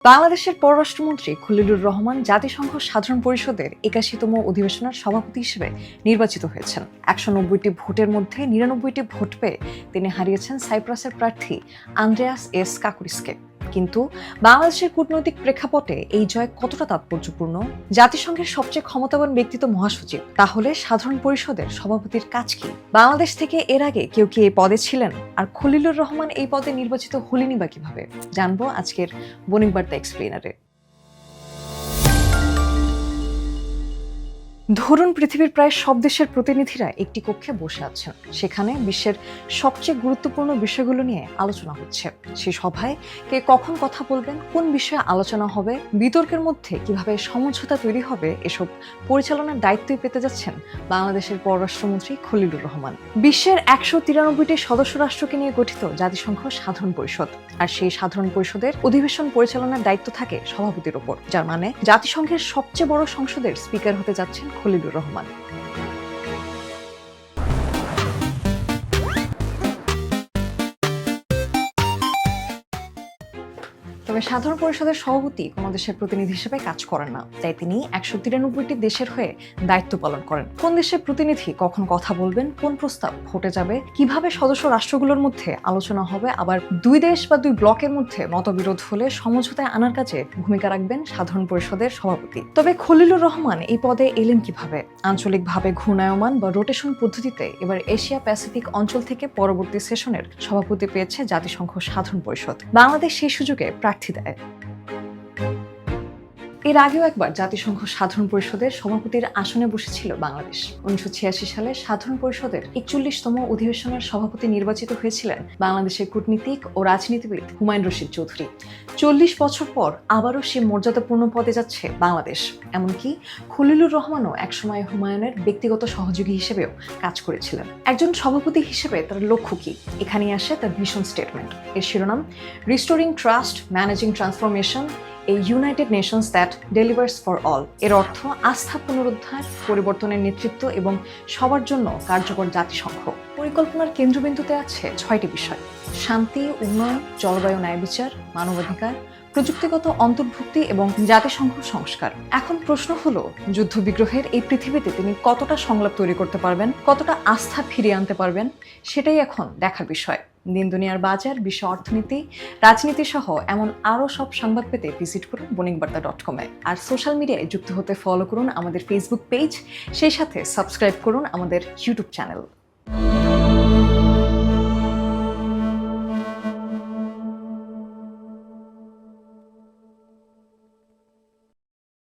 বাংলাদেশের পররাষ্ট্রমন্ত্রী খলিলুর রহমান জাতিসংঘ সাধারণ পরিষদের ৮১তম অধিবেশনের সভাপতি হিসেবে নির্বাচিত হয়েছেন। ১৯০টি ভোটের মধ্যে ৯৯টি ভোট পেয়ে তিনি হারিয়েছেন সাইপ্রাসের প্রার্থী আন্দ্রেয়াস এস কাকুরিসকে। কিন্তু বাংলাদেশের কূটনৈতিক প্রেক্ষাপটে এই জয় কতটা তাৎপর্যপূর্ণ? জাতিসংঘের সবচেয়ে ক্ষমতাবান ব্যক্তিত্ব মহাসচিব, তাহলে সাধারণ পরিষদের সভাপতির কাজ কি? বাংলাদেশ থেকে এর আগে কেউ কি এই পদে ছিলেন? আর খলিলুর রহমান এই পদে নির্বাচিত হলেনই বা কিভাবে? জানবো আজকের বণিক বার্তা এক্সপ্লেনারে। ধরুন, পৃথিবীর প্রায় সব দেশের প্রতিনিধিরা একটি কক্ষে বসে আছেন। সেখানে বিশ্বের সবচেয়ে গুরুত্বপূর্ণ বিষয়গুলো নিয়ে আলোচনা হচ্ছে। সেই সভায় কে কখন কথা বলবেন, কোন বিষয়ে আলোচনা হবে, বিতর্কের মধ্যে কিভাবে সমঝোতা তৈরি হবে, এসব পরিচালনার দায়িত্বই পেতে যাচ্ছেন বাংলাদেশের পররাষ্ট্রমন্ত্রী খলিলুর রহমান। বিশ্বের ১৯৩টি সদস্য রাষ্ট্রকে নিয়ে গঠিত জাতিসংঘ সাধারণ পরিষদ, আর সেই সাধারণ পরিষদের অধিবেশন পরিচালনার দায়িত্ব থাকে সভাপতির ওপর, যার মানে জাতিসংঘের সবচেয়ে বড় সংসদের স্পিকার হতে যাচ্ছেন খলিলুর রহমান। তবে সাধারণ পরিষদের সভাপতি কোনো দেশের প্রতিনিধি হিসেবে কাজ করেন না, তাই তিনি ১৯৩টি দেশের হয়ে দায়িত্ব পালন করেন। কোন দেশের প্রতিনিধি কখন কথা বলবেন, কোন প্রস্তাব ভোটে যাবে, কিভাবে সদস্য রাষ্ট্রগুলোর মধ্যে আলোচনা হবে, আবার দুই দেশ বা দুই ব্লকের মধ্যে মতবিরোধ হলে সমঝোতায় আনার কাজে ভূমিকা রাখবেন সাধারণ পরিষদের সভাপতি। তবে খলিলুর রহমান এই পদে এলেন কিভাবে? আঞ্চলিকভাবে ঘূর্ণায়মান বা রোটেশন পদ্ধতিতে এবার এশিয়া প্যাসিফিক অঞ্চল থেকে পরবর্তী সেশনের সভাপতি পেয়েছে জাতিসংঘ সাধারণ পরিষদ। বাংলাদেশ সেই সুযোগে প্রার্থী দেয়। এর আগেও একবার জাতিসংঘ সাধারণ পরিষদের সভাপতির আসনে বসেছিল বাংলাদেশ। ১৯৮৬ সালে সাধারণ পরিষদের ৪১তম অধিবেশনের সভাপতি নির্বাচিত হয়েছিলেন বাংলাদেশের কূটনীতিক ও রাজনীতিবিদ হুমায়ুন রশিদ চৌধুরী। ৪০ বছর পর আবারও সে মর্যাদাপূর্ণ পদে যাচ্ছে বাংলাদেশ। এমনকি খলিলুর রহমানও একসময় হুমায়ুনের ব্যক্তিগত সহযোগী হিসেবেও কাজ করেছিলেন। একজন সভাপতি হিসেবে তার লক্ষ্য কি? এখানেই আসে তার ভিশন স্টেটমেন্ট। এর শিরোনাম restoring trust, managing transformation, A United Nations that delivers for all. এর অর্থ আস্থা পুনরুদ্ধার, পরিবর্তনের নেতৃত্ব এবং সবার জন্য কার্যকর জাতিসংঘ। পরিকল্পনার কেন্দ্রবিন্দুতে আছে ৬টি বিষয়: শান্তি, উন্নয়ন, জলবায়ু ন্যায় বিচার, মানবাধিকার, প্রযুক্তিগত অন্তর্ভুক্তি এবং জাতিসংঘ সংস্কার। এখন প্রশ্ন হলো, যুদ্ধবিগ্রহের এই পৃথিবীতে তিনি কতটা সংলাপ তৈরি করতে পারবেন, কতটা আস্থা ফিরিয়ে আনতে পারবেন, সেটাই এখন দেখার বিষয়। দিন দুনিয়ার বাজার, বিশ্ব অর্থনীতি, রাজনীতি সহ এমন আরও সব সংবাদ পেতে ভিজিট করুন বণিকবার্তা.com-এ। আর সোশ্যাল মিডিয়ায় যুক্ত হতে ফলো করুন আমাদের ফেসবুক পেজ, সেই সাথে সাবস্ক্রাইব করুন আমাদের ইউটিউব চ্যানেল।